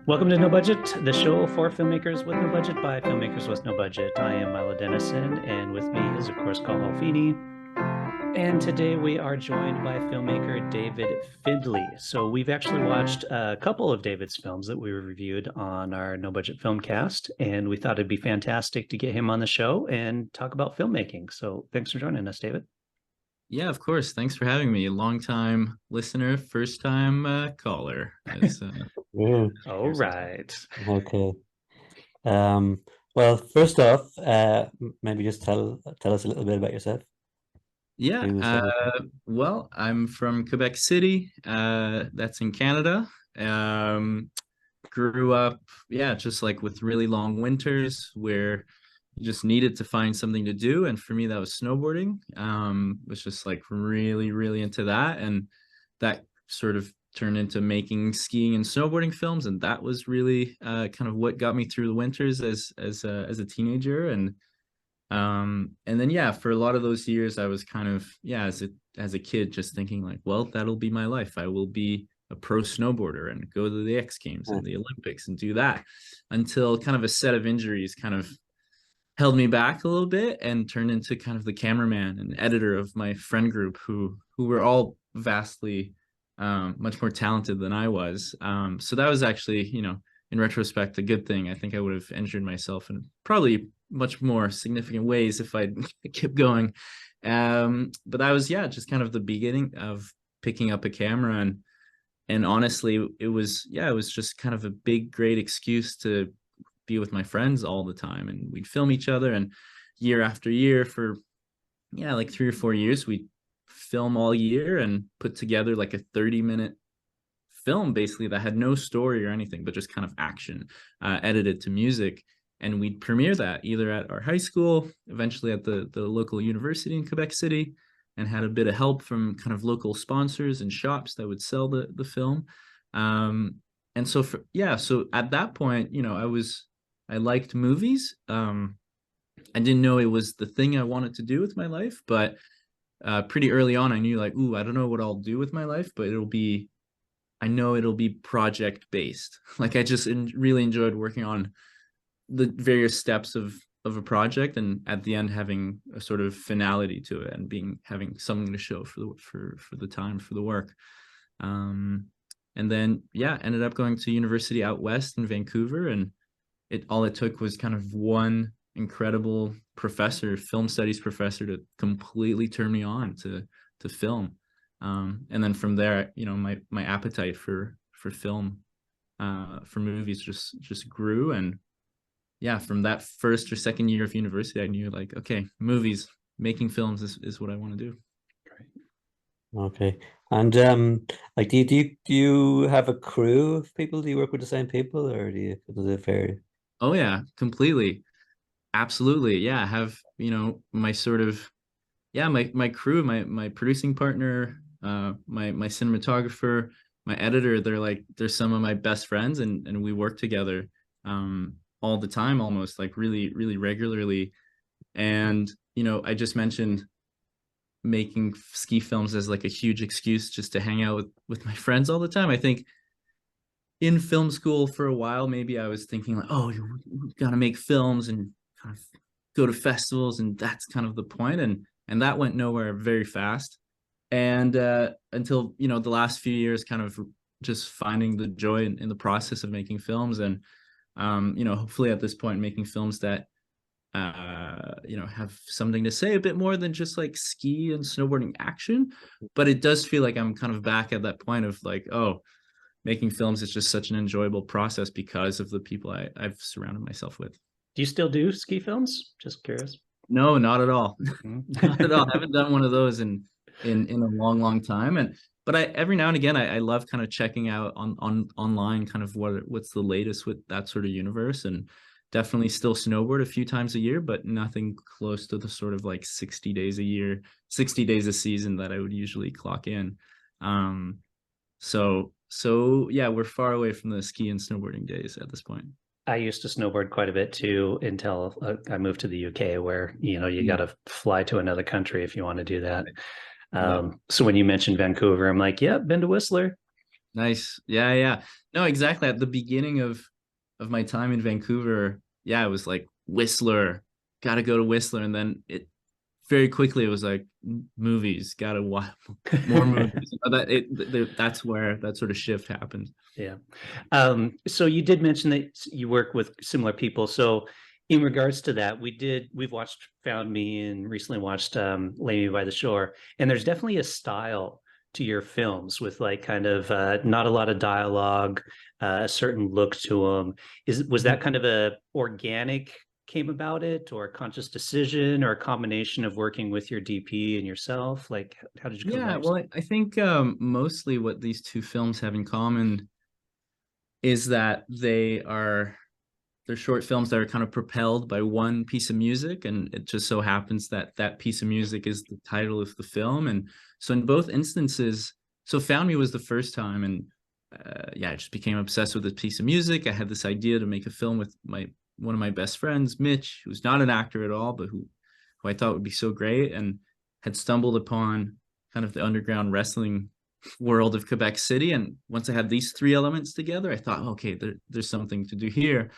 Welcome to No Budget, the show for filmmakers with no budget by filmmakers with no budget. I am Milo Dennison, and with me is, of course, Cathal Feeney. And today we are joined by filmmaker David Findlay. So we've actually watched a couple of David's films that we reviewed on our No Budget Filmcast, and we thought it'd be fantastic to get him on the show and talk about filmmaking. So thanks for joining us, David. Yeah, of course. Thanks for having me. Long time listener, first time caller. Yeah. All right. Okay. Well, first off, maybe just tell us a little bit about yourself. Yeah. Well, I'm from Quebec City. That's in Canada. Grew up, just like with really long winters where you just needed to find something to do. And for me, that was snowboarding. Was just like really, really into that. And that sort of turned into making skiing and snowboarding films. And that was really kind of what got me through the winters as a teenager. And then for a lot of those years, I was kind of, as a kid, just thinking like, well, that'll be my life. I will be a pro snowboarder and go to the X Games and the Olympics and do that, until kind of a set of injuries kind of held me back a little bit and turned into kind of the cameraman and editor of my friend group who were all vastly much more talented than I was. So that was actually, in retrospect, a good thing. I think I would have injured myself in probably much more significant ways if I'd kept going. But that was, just kind of the beginning of picking up a camera. And honestly, it was just kind of a big, great excuse to be with my friends all the time. And we'd film each other, and year after year for, like 3 or 4 years, we'd film all year and put together like a 30-minute film, basically, that had no story or anything, but just kind of action, edited to music. And we'd premiere that either at our high school, eventually at the local university in Quebec City, and had a bit of help from kind of local sponsors and shops that would sell the film. And so so at that point, I liked movies. I didn't know it was the thing I wanted to do with my life, but pretty early on, I knew like, I don't know what I'll do with my life, but I know it'll be project based. Like I just really enjoyed working on the various steps of a project, and at the end having a sort of finality to it and having something to show for the time, for the work. And then ended up going to university out west in Vancouver, and all it took was kind of one incredible professor, film studies professor, to completely turn me on to film. And then from there, my appetite for film, for movies just grew. And from that first or second year of university, I knew like, okay, movies, making films is what I want to do. Okay. And like, do you have a crew of people? Do you work with the same people, or does it vary? Oh yeah, completely. Absolutely. Yeah. I have, my sort of, my crew, my producing partner, my cinematographer, my editor, they're some of my best friends, and we work together all the time, almost like really, really regularly. And, I just mentioned making ski films as like a huge excuse just to hang out with my friends all the time. I think in film school for a while, maybe I was thinking like, oh, you gotta make films and kind of go to festivals, and that's kind of the point. And that went nowhere very fast. And until, the last few years, kind of just finding the joy in the process of making films. And, hopefully at this point, making films that, have something to say a bit more than just like ski and snowboarding action. But it does feel like I'm kind of back at that point of like, oh, making films is just such an enjoyable process because of the people I've surrounded myself with. Do you still do ski films? Just curious. No, not at all. Not at all. I haven't done one of those in a long, long time. But every now and again, I love kind of checking out on online kind of what's the latest with that sort of universe. And definitely still snowboard a few times a year, but nothing close to the sort of like 60 days a year, 60 days a season that I would usually clock in. So yeah, we're far away from the ski and snowboarding days at this point. I used to snowboard quite a bit too until I moved to the UK, where you got to fly to another country if you want to do that. So when you mentioned Vancouver, I'm like, yeah, been to Whistler. Nice. Yeah, yeah. No, exactly. At the beginning of my time in Vancouver, yeah, it was like Whistler, gotta go to Whistler. And then it very quickly it was like movies, gotta watch more movies. That's where that sort of shift happened. Yeah. So you did mention that you work with similar people. So in regards to that, we've watched Found Me and recently watched Lay Me by the Shore, and there's definitely a style to your films with like kind of not a lot of dialogue, a certain look to them. Was that kind of a organic came about it, or a conscious decision, or a combination of working with your DP and yourself? Like, how did you come Yeah, about well, yourself? I think mostly what these two films have in common is that they're short films that are kind of propelled by one piece of music, and it just so happens that that piece of music is the title of the film. And so in both instances, so Found Me was the first time, and yeah, I just became obsessed with this piece of music. I had this idea to make a film with my one of my best friends, Mitch, who's not an actor at all, but who I thought would be so great, and had stumbled upon kind of the underground wrestling world of Quebec City. And once I had these three elements together, I thought, okay, there's something to do here.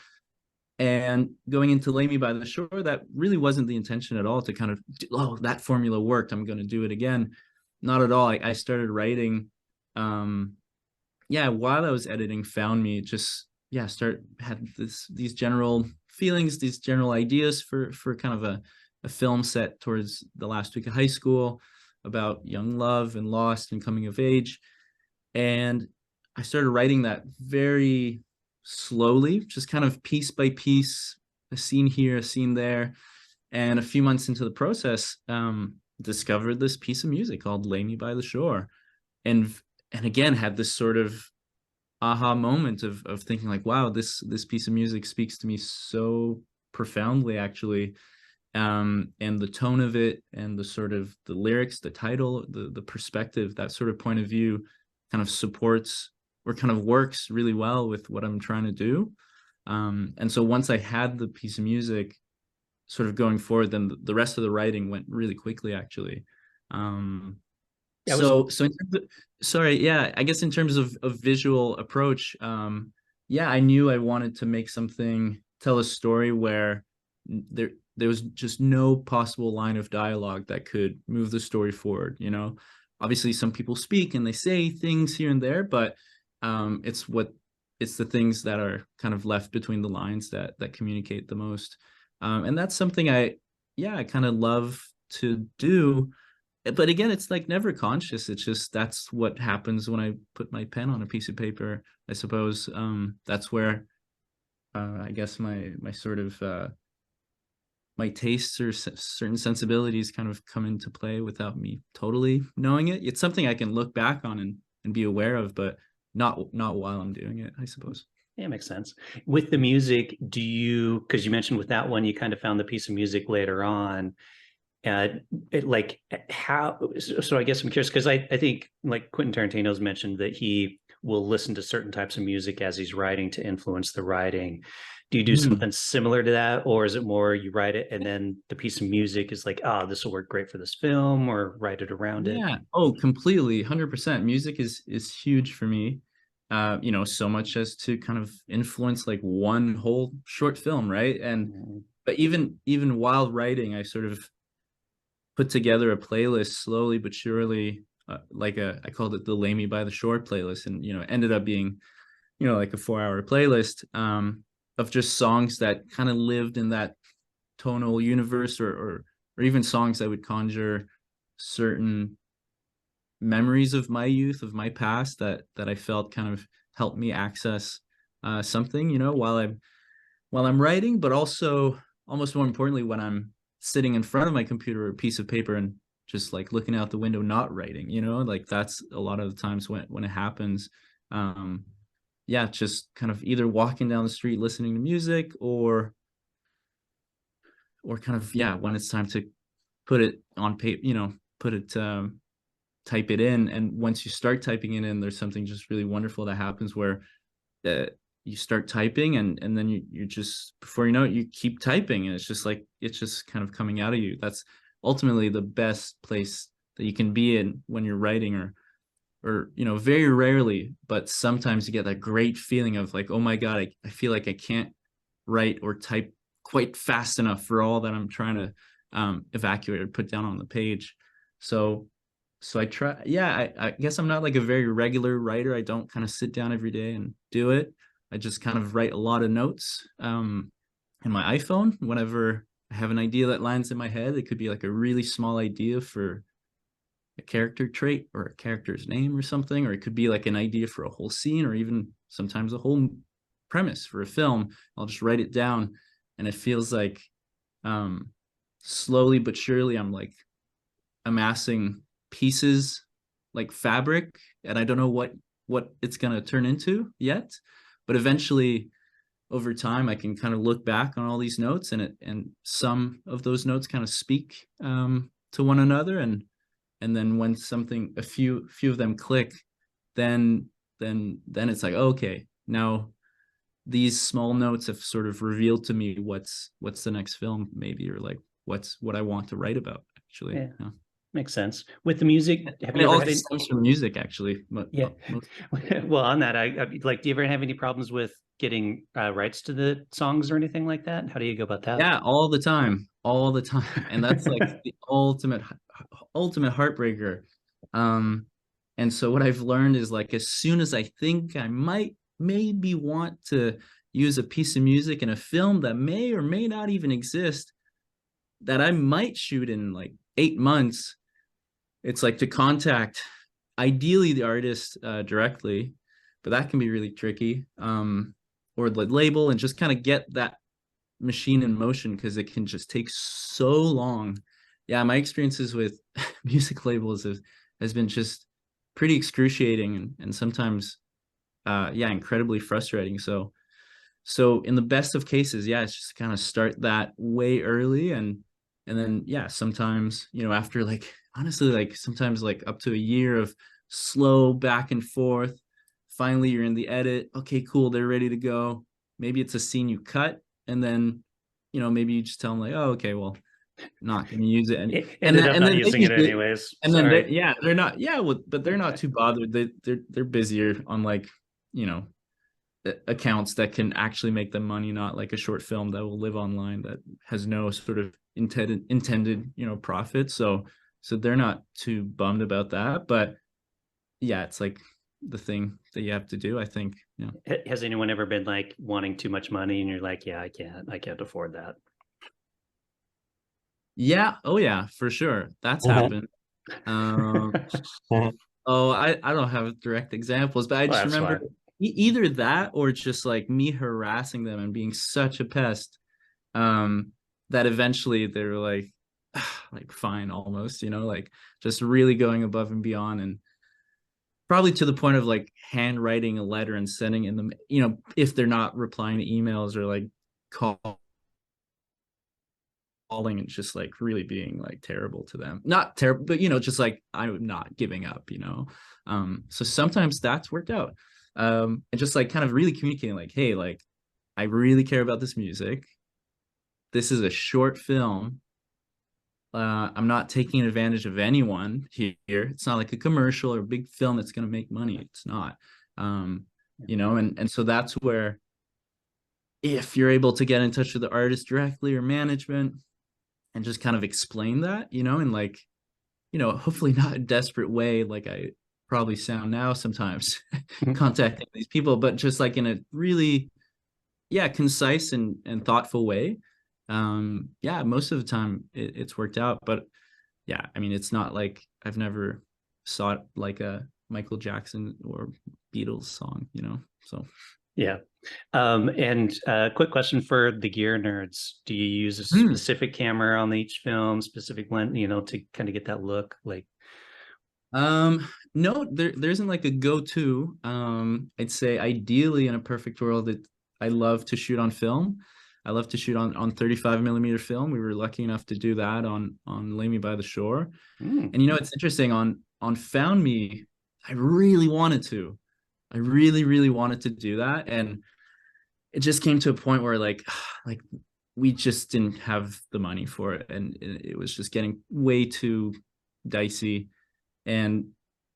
And going into Lay Me by the Shore, that really wasn't the intention at all to kind of, oh, that formula worked, I'm going to do it again. Not at all. I started writing, yeah, while I was editing Found Me, just, yeah, had these general feelings, these general ideas for kind of a film set towards the last week of high school about young love and lost and coming of age. And I started writing that very slowly, just kind of piece by piece, a scene here, a scene there. And a few months into the process, discovered this piece of music called Lay Me by the Shore. And and again had this sort of aha moment of thinking like, wow, this piece of music speaks to me so profoundly, actually. And the tone of it and the sort of the lyrics, the title, the perspective, that sort of point of view kind of supports or kind of works really well with what I'm trying to do. And so once I had the piece of music sort of going forward, then the rest of the writing went really quickly, actually. Um, I was so in terms of, sorry, yeah, I guess in terms of visual approach, yeah, I knew I wanted to make something, tell a story where there was just no possible line of dialogue that could move the story forward, you know. Obviously some people speak and they say things here and there, but it's the things that are kind of left between the lines that communicate the most. And that's something I kind of love to do. But again, it's like never conscious. It's just that's what happens when I put my pen on a piece of paper, I suppose. That's where I guess my sort of my tastes or certain sensibilities kind of come into play without me totally knowing it. It's something I can look back on and be aware of, but not while I'm doing it, I suppose. Yeah, makes sense. With the music, because you mentioned with that one, you kind of found the piece of music later on. Uh, like how, so I guess I'm curious because I think like Quentin Tarantino's mentioned that he will listen to certain types of music as he's writing to influence the writing. Do you do Mhm. something similar to that? Or is it more you write it and then the piece of music is like, oh, this will work great for this film or write it around it? Yeah. Oh, completely. 100%. Music is huge for me. You know, so much as to kind of influence like one whole short film, right? And Mhm. but even while writing, I sort of put together a playlist slowly but surely, like I called it the Lay Me by the Shore playlist, and you know, it ended up being, you know, like a 4 hour playlist of just songs that kind of lived in that tonal universe, or even songs that would conjure certain memories of my youth, of my past, that I felt kind of helped me access something, you know, while I'm writing, but also almost more importantly when I'm sitting in front of my computer or a piece of paper and just like looking out the window, not writing, you know, like that's a lot of the times when it happens. Um, yeah, just kind of either walking down the street listening to music, or kind of, yeah, when it's time to put it on paper, you know, put it type it in. And once you start typing it in, there's something just really wonderful that happens where uh, you start typing, and then you just, before you know it, you keep typing, and it's just like it's just kind of coming out of you. That's ultimately the best place that you can be in when you're writing, or or very rarely, but sometimes you get that great feeling of like, oh my God, I feel like I can't write or type quite fast enough for all that I'm trying to evacuate or put down on the page. So I try, yeah, I guess I'm not like a very regular writer. I don't kind of sit down every day and do it. I just kind of write a lot of notes in my iPhone whenever I have an idea that lands in my head. It could be like a really small idea for a character trait or a character's name or something, or it could be like an idea for a whole scene, or even sometimes a whole premise for a film. I'll just write it down, and it feels like slowly but surely I'm like amassing pieces like fabric, and I don't know what it's going to turn into yet, but eventually over time I can kind of look back on all these notes, and some of those notes kind of speak to one another, and then when a few of them click, then it's like, okay, now these small notes have sort of revealed to me what's the next film maybe, or like what I want to write about actually. Yeah. Makes sense. With the music, have you It ever all had any... stems from music actually, but Yeah. Well, on that, I like, do you ever have any problems with getting rights to the songs or anything like that? How do you go about that? yeah, all the time, and that's like the ultimate heartbreaker. And so what I've learned is, like, as soon as I think I might maybe want to use a piece of music in a film that may or may not even exist, that I might shoot in like 8 months, it's like to contact ideally the artist directly, but that can be really tricky, or the label, and just kind of get that machine in motion, because it can just take so long. Yeah, my experiences with music labels has been just pretty excruciating, and sometimes yeah, incredibly frustrating. So in the best of cases, yeah, it's just kind of start that way early, and then yeah, sometimes, after, like, honestly, like sometimes like up to a year of slow back and forth, finally you're in the edit. Okay, cool, they're ready to go. Maybe it's a scene you cut, and then maybe you just tell them like, oh, okay, well, not gonna use it, and Ended up not then they using it usually, anyways. and then Sorry. yeah, they're not, yeah, well, but they're not too bothered. They're busier on, like, you know accounts that can actually make them money, not like a short film that will live online that has no sort of intended profit. So they're not too bummed about that. But yeah, it's like the thing that you have to do, I think. Has anyone ever been like wanting too much money and you're like, yeah, I can't afford that? Yeah, oh yeah, for sure, that's happened. um oh, I don't have direct examples, but I Well, just that's remember fine. either that, or just like me harassing them and being such a pest, um that eventually they were like, like, fine, almost, like, just really going above and beyond, and probably to the point of like handwriting a letter and sending in them, if they're not replying to emails, or like calling, and just like really being like terrible to them, not terrible, but just like, I'm not giving up. So sometimes that's worked out, and just like kind of really communicating like, hey, like, I really care about this music. This is a short film. I'm not taking advantage of anyone here. It's not like a commercial or a big film that's going to make money. It's not. And so that's where, if you're able to get in touch with the artist directly or management, and just kind of explain that, and like, hopefully not a desperate way like I probably sound now sometimes, contacting these people, but just like in a really, yeah, concise and thoughtful way. Yeah, most of the time it's worked out. But yeah, I mean, it's not like I've never sought like a Michael Jackson or Beatles song, so. Yeah. And quick question for the gear nerds. Do you use a specific camera on each film, specific lens, to kind of get that look like? No, there isn't like a go-to. I'd say ideally, in a perfect world, that I love to shoot on film. I love to shoot on 35 millimeter film. We were lucky enough to do that on Lay Me by the Shore. And it's interesting, on Found Me, I really wanted to. I really, really wanted to do that. And it just came to a point where like we just didn't have the money for it. And it was just getting way too dicey. And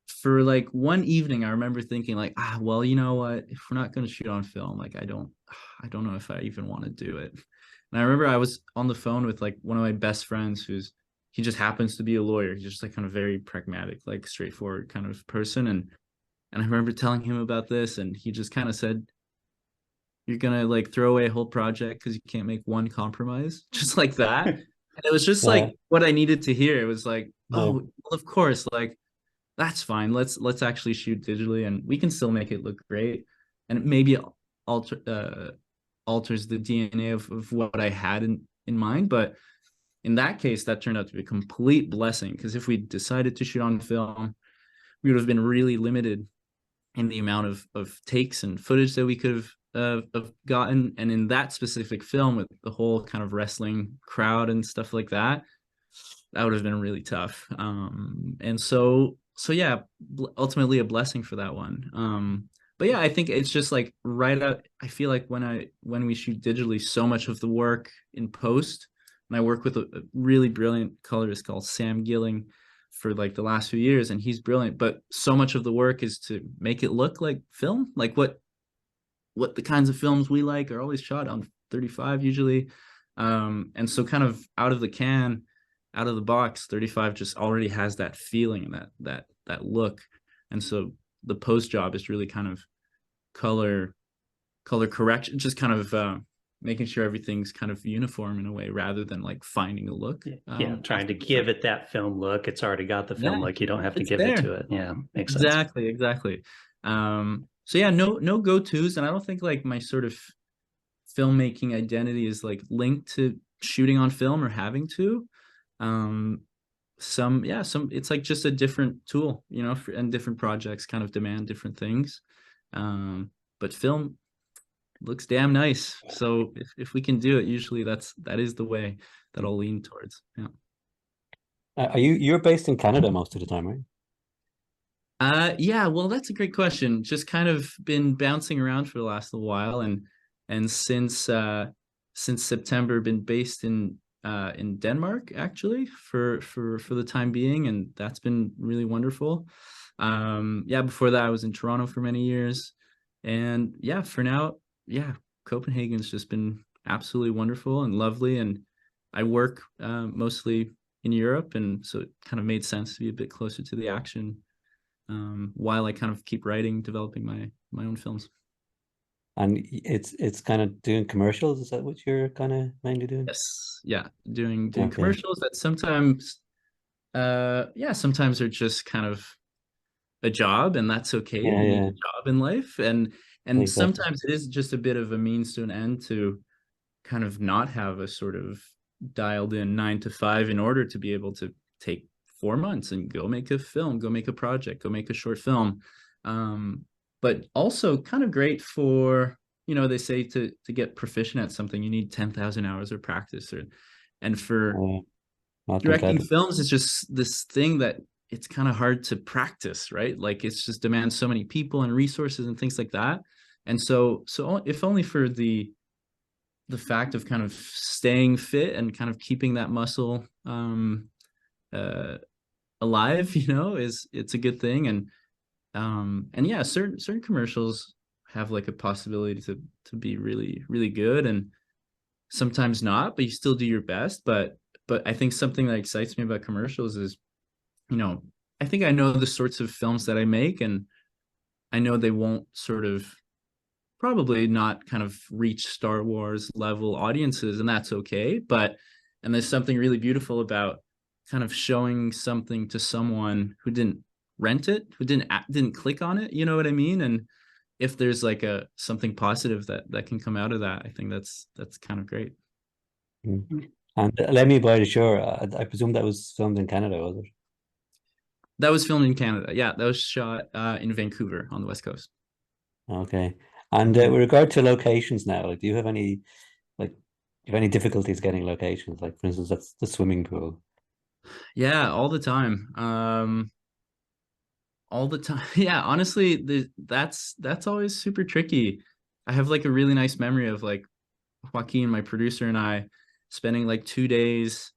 for like one evening, I remember thinking like, well, you know what? If we're not going to shoot on film, like I don't know if I even want to do it. And I remember I was on the phone with like one of my best friends he just happens to be a lawyer. He's just like kind of very pragmatic, like straightforward kind of person. And I remember telling him about this, and he just kind of said, "You're gonna like throw away a whole project because you can't make one compromise," just like that. And it was just Yeah, like what I needed to hear. It was like, oh, no, well, of course, like that's fine. Let's actually shoot digitally, and we can still make it look great. And it maybe alter alters the DNA of what I had in mind. But in that case, that turned out to be a complete blessing, because if we decided to shoot on film, we would have been really limited in the amount of takes and footage that we could have gotten. And in that specific film, with the whole kind of wrestling crowd and stuff like that, that would have been really tough. And so yeah, ultimately a blessing for that one. But yeah, I think it's just like right out. I feel like when we shoot digitally, so much of the work in post, and I work with a really brilliant colorist called Sam Gilling for like the last few years, and he's brilliant. But so much of the work is to make it look like film, like what the kinds of films we like are always shot on 35 usually. And so kind of out of the can, out of the box, 35 just already has that feeling and that look. And so the post job is really kind of color correction, just kind of making sure everything's kind of uniform in a way, rather than like finding a look. Yeah, trying to give it that film look. It's already got the film Yeah, look. You don't have to it's give it there. to it. Yeah, makes sense. Exactly. So yeah, no go-tos, and I don't think like my sort of filmmaking identity is like linked to shooting on film or having to. Um, some it's like just a different tool, you know, and different projects kind of demand different things. But film looks damn nice. So if we can do it, usually that is the way that I'll lean towards. Yeah. are you're based in Canada most of the time, right? Yeah, well, that's a great question. Just kind of been bouncing around for the last little while, and since September, been based in Denmark actually for the time being, and that's been really wonderful. Yeah, before that I was in Toronto for many years, and yeah, for now, yeah, Copenhagen's just been absolutely wonderful and lovely, and I work mostly in Europe, and so it kind of made sense to be a bit closer to the action, while I kind of keep writing, developing my own films. And it's kind of doing commercials. Is that what you're kind of mainly doing? Yes, yeah, doing Okay. commercials that sometimes, yeah, sometimes are just kind of a job, and that's okay. Yeah, You need yeah, a job in life, and exactly. sometimes it is just a bit of a means to an end, to kind of not have a sort of dialed in 9 to 5 in order to be able to take 4 months and go make a film, go make a project, go make a short film. But also kind of great for, you know, they say to get proficient at something, you need 10,000 hours of practice. And for Not directing incredible. films, it's just this thing that it's kind of hard to practice, right? Like it's just demands so many people and resources and things like that. And so if only for the fact of kind of staying fit and kind of keeping that muscle uh alive, you know, is it's a good thing. And yeah, certain commercials have like a possibility to be really really good, and sometimes not, but you still do your best. But I think something that excites me about commercials is, you know, I think I know the sorts of films that I make, and I know they won't sort of probably not kind of reach Star Wars level audiences, and that's okay. And there's something really beautiful about kind of showing something to someone who didn't rent it, who didn't click on it, you know what I mean? And if there's like a something positive that can come out of that, I think that's kind of great. Mm. And Let Me Buy the Shore. I presume that was filmed in Canada, was it? That was filmed in Canada. Yeah, that was shot in Vancouver on the West Coast. Okay. And Mhm. with regard to locations now, like, do you have any like, do you have any difficulties getting locations? Like, for instance, that's the swimming pool. Yeah, all the time. All the time. Yeah, honestly, that's always super tricky. I have like a really nice memory of like Joaquin, my producer, and I spending like 2 days,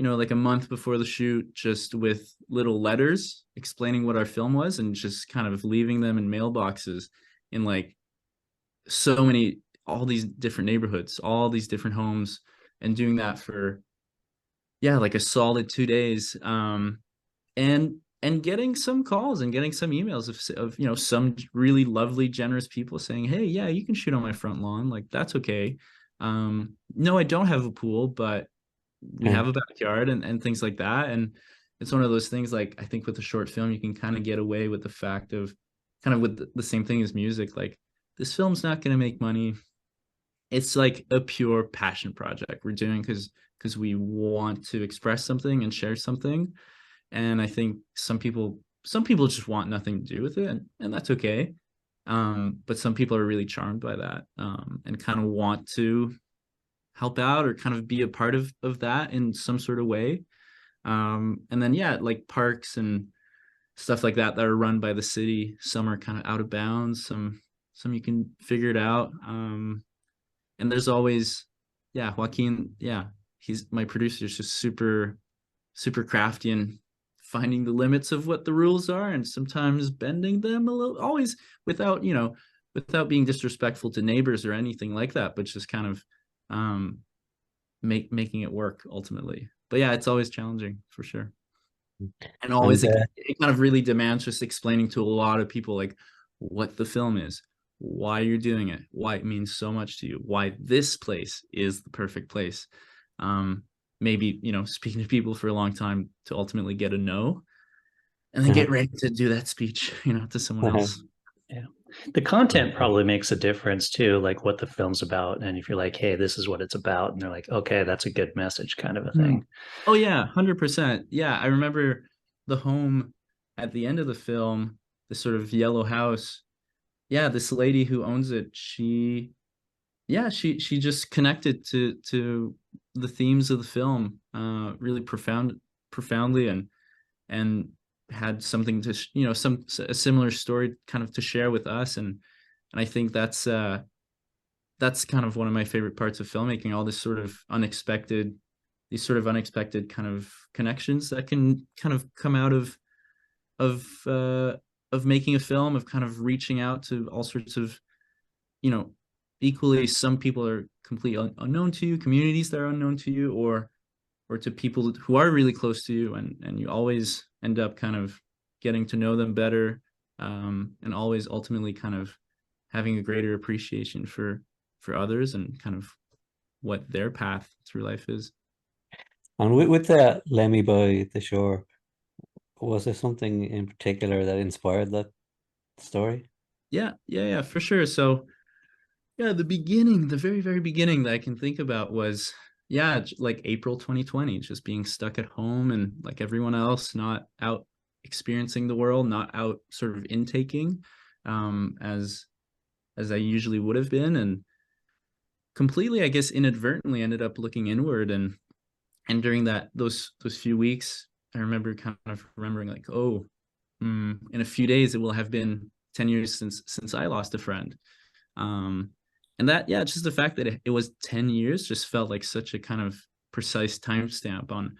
like a month before the shoot, just with little letters explaining what our film was, and just kind of leaving them in mailboxes in like all these different neighborhoods, all these different homes, and doing that for, yeah, like a solid 2 days. And getting some calls and getting some emails of some really lovely, generous people saying, hey, yeah, you can shoot on my front lawn, like that's okay. No, I don't have a pool, but we Yeah. have a backyard, and things like that. And it's one of those things, like, I think with a short film you can kind of get away with the fact of, kind of with the same thing as music, like, this film's not going to make money. It's like a pure passion project we're doing because we want to express something and share something. And I think some people just want nothing to do with it, and that's okay. But some people are really charmed by that, and kind of want to help out or kind of be a part of that in some sort of way. And then, yeah, like parks and stuff like that are run by the city. Some are kind of out of bounds, some you can figure it out. And there's always, yeah, Joaquin, yeah, he's my producer, is just super super crafty and finding the limits of what the rules are, and sometimes bending them a little, always without without being disrespectful to neighbors or anything like that, but just kind of um making it work ultimately. But yeah, it's always challenging for sure. And always And it kind of really demands just explaining to a lot of people, like, what the film is, why you're doing it, why it means so much to you, why this place is the perfect place. Maybe, speaking to people for a long time to ultimately get a no, and then get ready to do that speech, to someone else. Yeah. The content probably makes a difference too, like what the film's about. And if you're like, hey, this is what it's about, and they're like, okay, that's a good message, kind of a thing. Oh yeah, 100%. Yeah, I remember the home at the end of the film, this sort of yellow house. Yeah, this lady who owns it, she just connected to the themes of the film, really profoundly, and had something to a similar story kind of to share with us. And I think that's kind of one of my favorite parts of filmmaking, all these sort of unexpected kind of connections that can kind of come out of uh of making a film, of kind of reaching out to all sorts of, you know equally, some people are completely unknown to you, communities that are unknown to you, or to people who are really close to you, and you always end up kind of getting to know them better, and always ultimately kind of having a greater appreciation for others, and kind of what their path through life is. and with the Lemmy by the shore, was there something in particular that inspired that story? Yeah, for sure. So yeah, the very, very beginning that I can think about was, yeah, like April 2020, just being stuck at home, and like everyone else, not out experiencing the world, not out sort of intaking, as I usually would have been, and completely, I guess, inadvertently ended up looking inward. And during those few weeks, I remember kind of remembering, like, oh, in a few days it will have been 10 years since I lost a friend. um and that, yeah, just the fact that it was 10 years just felt like such a kind of precise timestamp on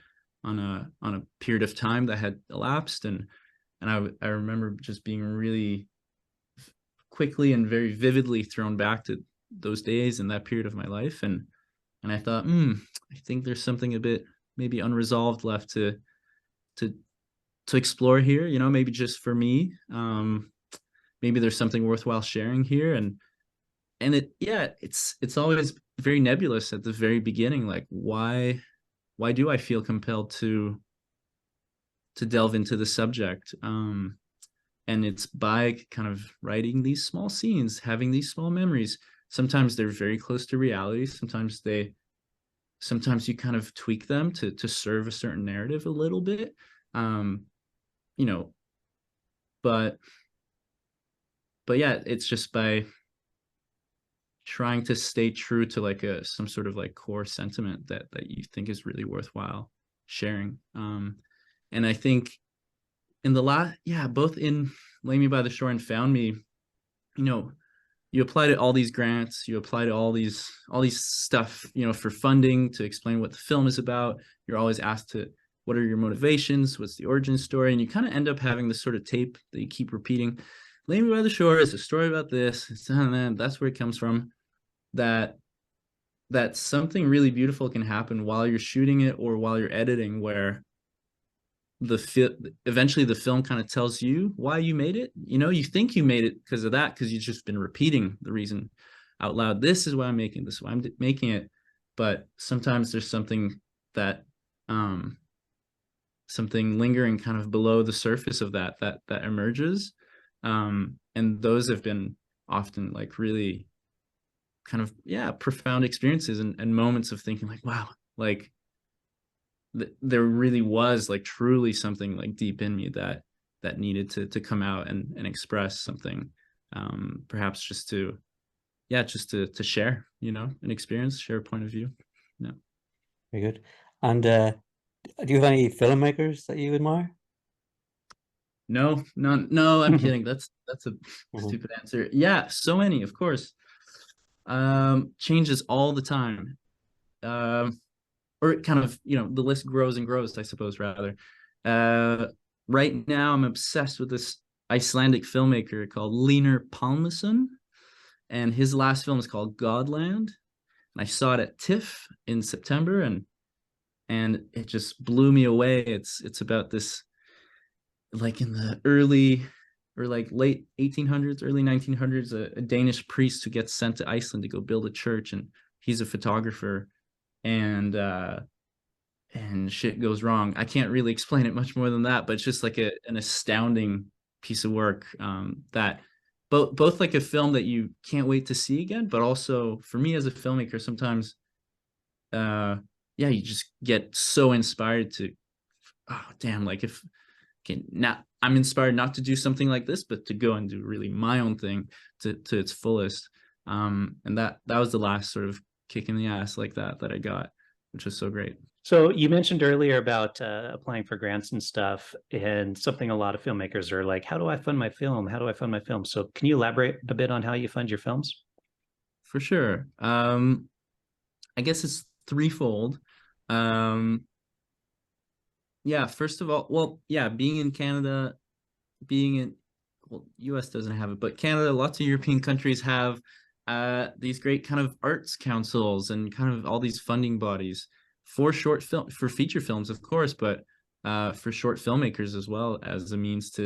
a period of time that had elapsed. And I remember just being really quickly and very vividly thrown back to those days and that period of my life. And I thought, I think there's something a bit maybe unresolved left to to explore here, maybe just for me. Maybe there's something worthwhile sharing here. And it's always very nebulous at the very beginning, like, why do I feel compelled to delve into the subject? And it's by kind of writing these small scenes, having these small memories. Sometimes they're very close to reality, sometimes you kind of tweak them to serve a certain narrative a little bit. um you know but but yeah, it's just by trying to stay true to like some sort of like core sentiment that you think is really worthwhile sharing. And I think in the both in Lay Me by the Shore and Found Me, you know you apply to all these grants, you apply to all these stuff, you know, for funding to explain what the film is about. You're always asked to, what are your motivations? What's the origin story? And you kind of end up having this sort of tape that you keep repeating. Lay Me by the Shore is a story about this. That's where it comes from. That something really beautiful can happen while you're shooting it or while you're editing, where eventually the film kind of tells you why you made it. You know, you think you made it because of that, because you've just been repeating the reason out loud. This is why I'm making this, why I'm making it. But sometimes there's something that something lingering kind of below the surface of that emerges, and those have been often like really kind of profound experiences and moments of thinking like, wow, like there really was like truly something like deep in me that needed to come out and express something, perhaps just to share, you know, an experience, share a point of view. Yeah. Very good. And do you have any filmmakers that you admire? No, I'm kidding. That's a stupid answer. Yeah, so many, of course. Changes all the time. Or kind of, you know, the list grows and grows, I suppose, rather. Right now I'm obsessed with this Icelandic filmmaker called Hlynur Pálmason, and his last film is called Godland. And I saw it at TIFF in September, and it just blew me away. It's about this, like in the early or like late 1800s, early 1900s, a Danish priest who gets sent to Iceland to go build a church, and he's a photographer, and shit goes wrong. I can't really explain it much more than that, but it's just like an astounding piece of work, that both like a film that you can't wait to see again, but also for me as a filmmaker, sometimes you just get so inspired to, oh damn, like if now I'm inspired not to do something like this, but to go and do really my own thing to its fullest. And that was the last sort of kick in the ass like that I got, which was so great. So you mentioned earlier about applying for grants and stuff, and something a lot of filmmakers are like, how do I fund my film? How do I fund my film? So can you elaborate a bit on how you fund your films? For sure. I guess it's threefold. First of all, well, being in Canada, US doesn't have it, but Canada, lots of European countries have these great kind of arts councils and kind of all these funding bodies for for feature films, of course, but for short filmmakers as well, as a means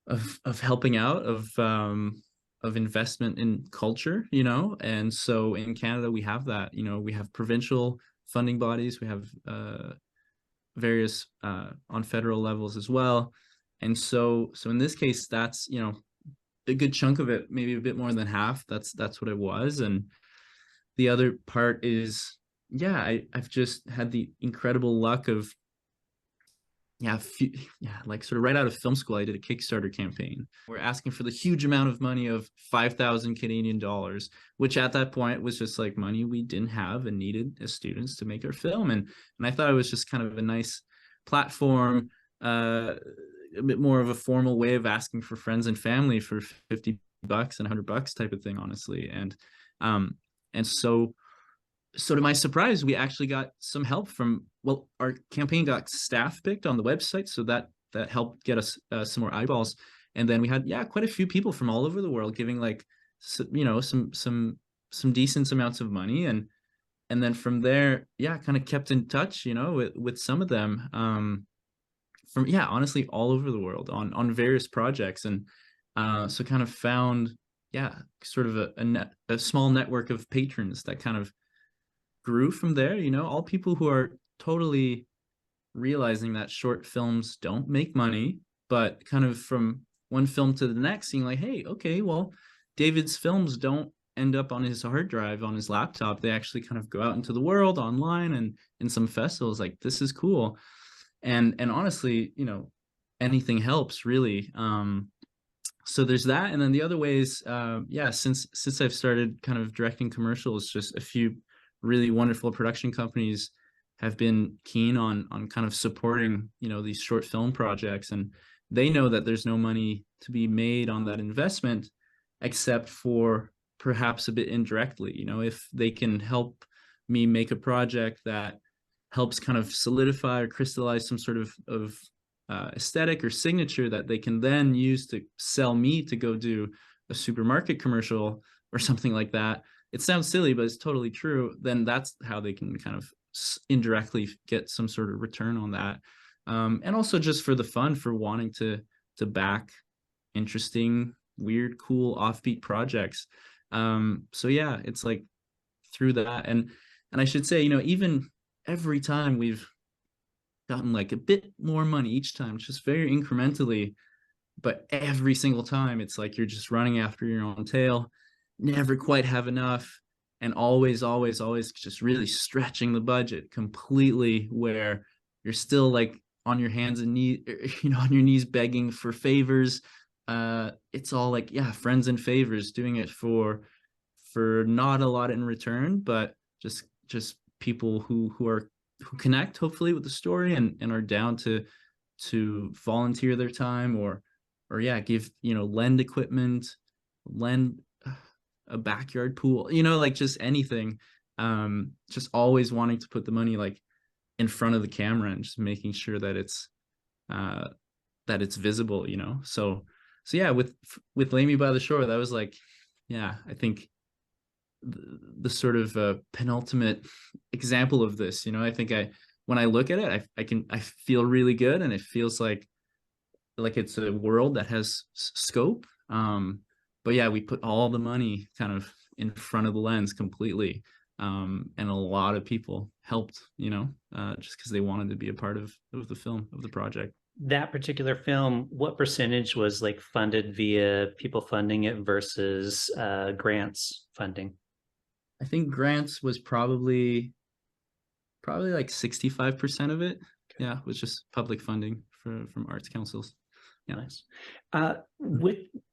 of helping out, of investment in culture, you know. And so in Canada we have that, you know, we have provincial funding bodies, we have various on federal levels as well. And so in this case, that's, you know, a good chunk of it, maybe a bit more than half. That's what it was. And the other part is, I've just had the incredible luck of, like sort of right out of film school, I did a Kickstarter campaign. We're asking for the huge amount of money of 5,000 Canadian dollars, which at that point was just like money we didn't have and needed as students to make our film. And I thought it was just kind of a nice platform, a bit more of a formal way of asking for friends and family for $50 and $100 type of thing, honestly. And so to my surprise, we actually got some help from, well, our campaign got staff picked on the website, so that helped get us some more eyeballs. And then we had quite a few people from all over the world giving, like, you know, some decent amounts of money. And then from there, kind of kept in touch, you know, with some of them, from honestly all over the world on various projects. And so kind of found sort of a small network of patrons that kind of grew from there, you know, all people who are totally realizing that short films don't make money, but kind of from one film to the next seeing like, hey, okay, well, David's films don't end up on his hard drive on his laptop. They actually kind of go out into the world online and in some festivals. Like, this is cool. And honestly, you know, anything helps, really. So there's that. And then the other ways, since I've started kind of directing commercials, just a few really wonderful production companies have been keen on kind of supporting, you know, these short film projects, and they know that there's no money to be made on that investment. except for perhaps a bit indirectly. You know, if they can help me make a project that helps kind of solidify or crystallize some sort of aesthetic or signature that they can then use to sell me to go do a supermarket commercial or something like that. It sounds silly, but it's totally true. Then that's how they can kind of indirectly get some sort of return on that. And also just for the fun, for wanting to back interesting, weird, cool, offbeat projects. So yeah, it's like through that. And I should say, you know, even every time we've gotten like a bit more money each time, just very incrementally, but every single time it's like you're just running after your own tail, never quite have enough, and always just really stretching the budget completely, where you're still like on your hands and knees, you know, on your knees begging for favors. It's all like, yeah, friends and favors, doing it for not a lot in return, but just people who connect hopefully with the story and are down to volunteer their time, or yeah, give, you know, lend equipment, lend a backyard pool, you know, like just anything. Just always wanting to put the money like in front of the camera and just making sure that it's visible, you know. So yeah, with Lay Me by the Shore, that was like, yeah, I think the sort of penultimate example of this, you know. I think when I look at it, I feel really good, and it feels like it's a world that has scope. But yeah, we put all the money kind of in front of the lens completely. And a lot of people helped, you know, just because they wanted to be a part of the film, of the project. That particular film, what percentage was like funded via people funding it versus grants funding? I think grants was probably like 65% of it. Yeah, was just public funding from arts councils. Yeah. Nice.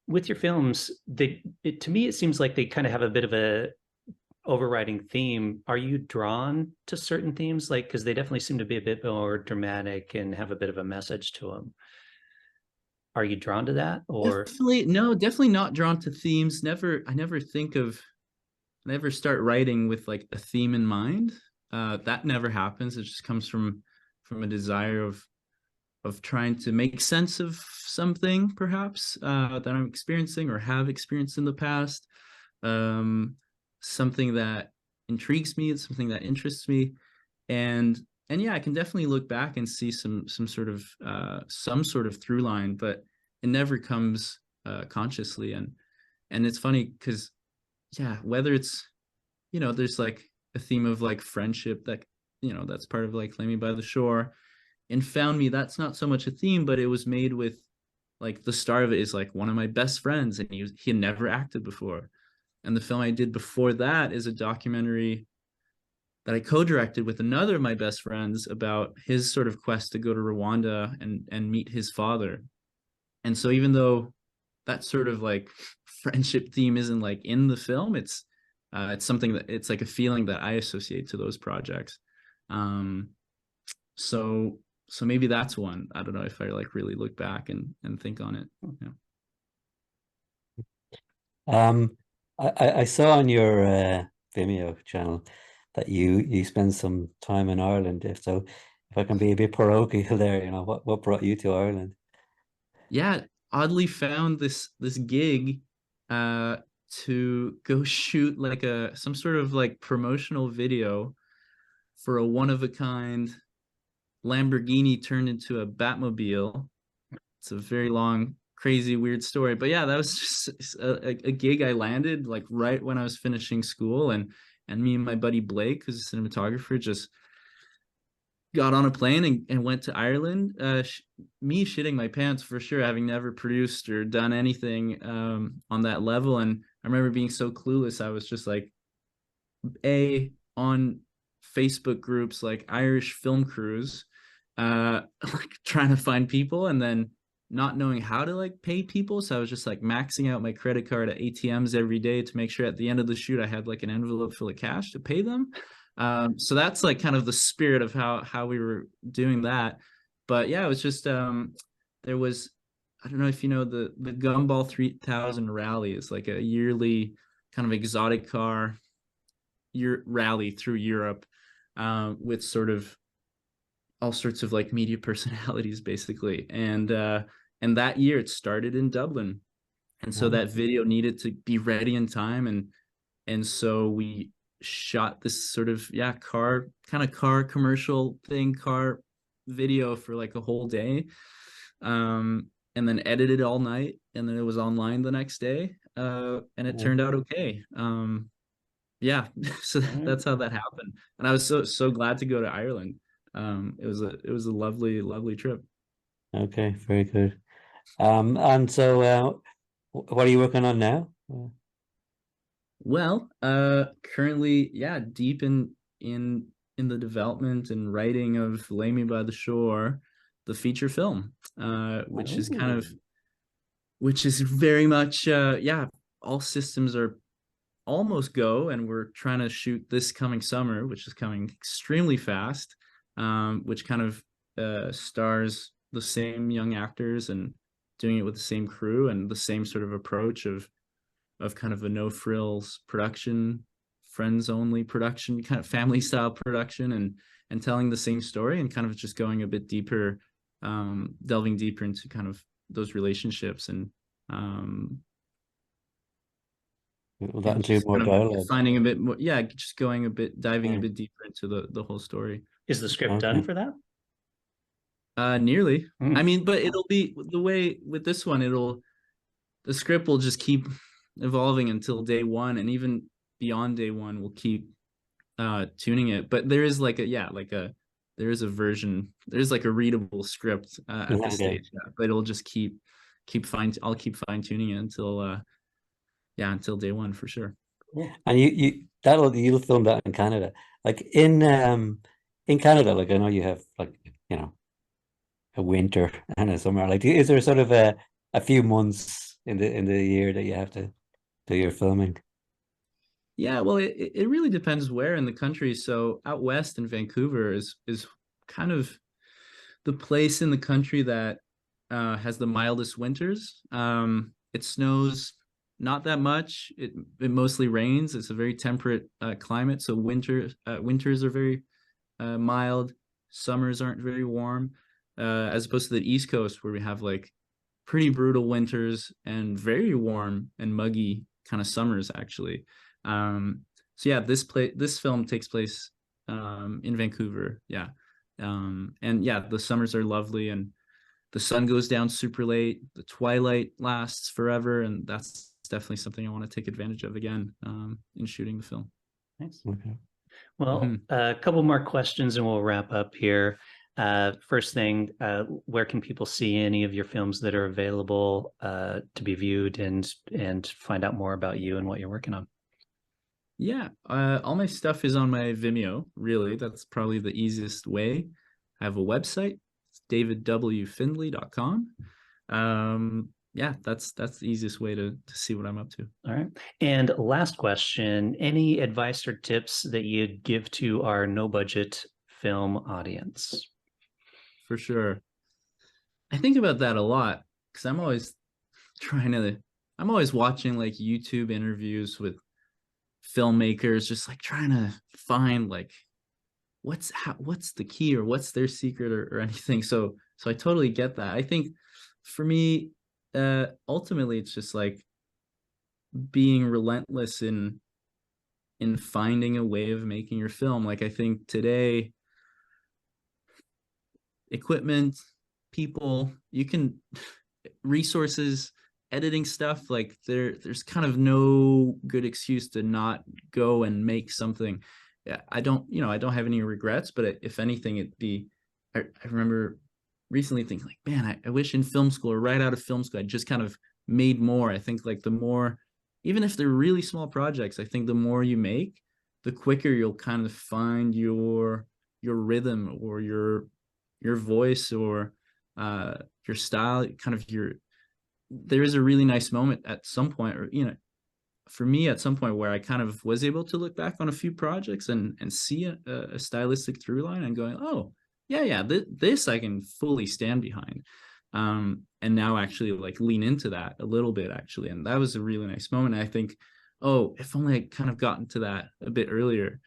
With your films, to me it seems like they kind of have a bit of a overriding theme. Are you drawn to certain themes, like, because they definitely seem to be a bit more dramatic and have a bit of a message to them? Are you drawn to that, or definitely not drawn to themes. I never start writing with like a theme in mind. That never happens. It just comes from a desire of trying to make sense of something, perhaps, that I'm experiencing or have experienced in the past. Something that intrigues me, it's something that interests me. And yeah, I can definitely look back and see some sort of through line, but it never comes consciously. And it's funny because, yeah, whether it's, you know, there's like a theme of like friendship that, you know, that's part of like Lay Me by the Shore. And Found Me, that's not so much a theme, but it was made with, like, the star of it is like one of my best friends, and he had never acted before. And the film I did before that is a documentary that I co-directed with another of my best friends about his sort of quest to go to Rwanda and meet his father. And so even though that sort of like friendship theme isn't like in the film, it's something that, it's like a feeling that I associate to those projects. So maybe that's one. I don't know if I like really look back and think on it. Yeah. I saw on your Vimeo channel that you spend some time in Ireland. If I can be a bit parochial there, you know, what brought you to Ireland? Yeah, oddly found this gig to go shoot like some sort of like promotional video for a one of a kind Lamborghini turned into a Batmobile. It's a very long, crazy, weird story, but yeah, that was just a gig I landed like right when I was finishing school, and me and my buddy Blake, who's a cinematographer, just got on a plane and went to Ireland. Me shitting my pants for sure, having never produced or done anything on that level. And I remember being so clueless. I was just like, on Facebook groups like Irish film crews, like trying to find people, and then not knowing how to like pay people. So I was just like maxing out my credit card at ATMs every day to make sure at the end of the shoot I had like an envelope full of cash to pay them. So that's like kind of the spirit of how we were doing that. But yeah, it was just there was I don't know if you know the Gumball 3000 rally is like a yearly kind of exotic car rally through Europe, with sort of all sorts of like media personalities basically. And that year it started in Dublin. And so that video needed to be ready in time. And so we shot this sort of, yeah, car commercial thing, car video for like a whole day. And then edited all night, and then it was online the next day. And it turned out okay. Yeah, so that's how that happened. And I was so glad to go to Ireland. It was a lovely trip. Okay, very good. And so what are you working on now? Well, currently, yeah, deep in the development and writing of Lay Me by the Shore, the feature film, which is very much, yeah, all systems are almost go, and we're trying to shoot this coming summer, which is coming extremely fast, which kind of stars the same young actors and doing it with the same crew and the same sort of approach of kind of a no frills production, friends only production, kind of family style production, and telling the same story and kind of just going a bit deeper, delving deeper into kind of those relationships, and Will that include more kind of dialogue? finding a bit more, yeah, just going a bit, diving a bit deeper into the whole story. Is the script done for that? Nearly. I mean, but it'll be the way with this one, the script will just keep evolving until day one, and even beyond day one we'll keep tuning it. But there is like there is a version, there's like a readable script at this stage, but it'll just I'll keep fine tuning it until day one for sure. And you'll film that in Canada, like in Canada, like I know you have like, you know, a winter and a summer. Like, is there sort of a few months in the year that you have to do your filming? Yeah, well, it really depends where in the country. So out west in Vancouver is kind of the place in the country that has the mildest winters. It snows not that much. It mostly rains. It's a very temperate climate. So winters are very mild. Summers aren't very warm, as opposed to the East Coast where we have like pretty brutal winters and very warm and muggy kind of summers actually. So yeah, this film takes place in Vancouver. Yeah. And yeah, the summers are lovely, and the sun goes down super late. The twilight lasts forever, and that's definitely something I want to take advantage of again in shooting the film. Nice. Okay. Well, a couple more questions and we'll wrap up here. First thing, where can people see any of your films that are available to be viewed and find out more about you and what you're working on? Yeah, all my stuff is on my Vimeo, really. That's probably the easiest way. I have a website, it's davidwfindlay.com. Yeah, that's the easiest way to see what I'm up to. All right. And last question, any advice or tips that you'd give to our no budget film audience? For sure. I think about that a lot because I'm always watching like YouTube interviews with filmmakers, just like trying to find like what's the key or what's their secret or anything. So I totally get that. I think for me, ultimately it's just like being relentless in finding a way of making your film. Like I think today, equipment, people, resources, editing stuff, like there's kind of no good excuse to not go and make something. Yeah, I don't have any regrets, but if anything, I remember recently thinking like, man, I wish in film school or right out of film school I just kind of made more. I think like the more, even if they're really small projects, I think the more you make, the quicker you'll kind of find your rhythm or your voice or your style, kind of there is a really nice moment at some point, or for me at some point, where I kind of was able to look back on a few projects and see a stylistic through line and going, oh yeah, this I can fully stand behind. and now actually like lean into that a little bit actually. And that was a really nice moment. I think, oh, if only I kind of gotten to that a bit earlier.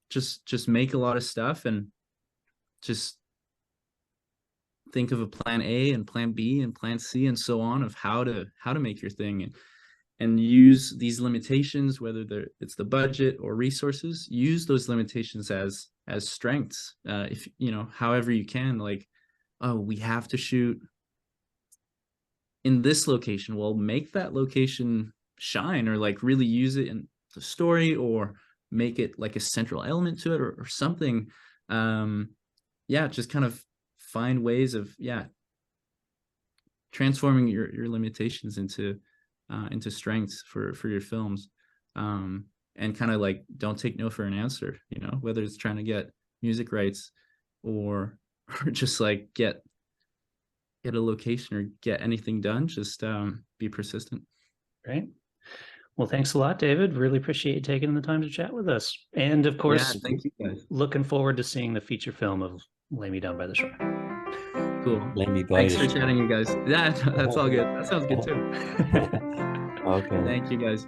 Just make a lot of stuff and just think of a plan A and plan B and plan C and so on of how to make your thing, and use these limitations, whether it's the budget or resources, use those limitations as strengths. If you know, however you can, like, oh, we have to shoot in this location, well, make that location shine, or like really use it in the story, or make it like a central element to it, or something. Yeah, just kind of find ways of transforming your limitations into strengths for your films, and kind of like don't take no for an answer, you know, whether it's trying to get music rights or just like get a location or get anything done. Just be persistent. Great. Well, thanks a lot, David. Really appreciate you taking the time to chat with us. And of course, thank you guys. Looking forward to seeing the feature film of Lay Me Down by the Shore. Cool. Let me Thanks for chatting, you guys. Yeah, that's all good. That sounds good too. Okay. Thank you guys.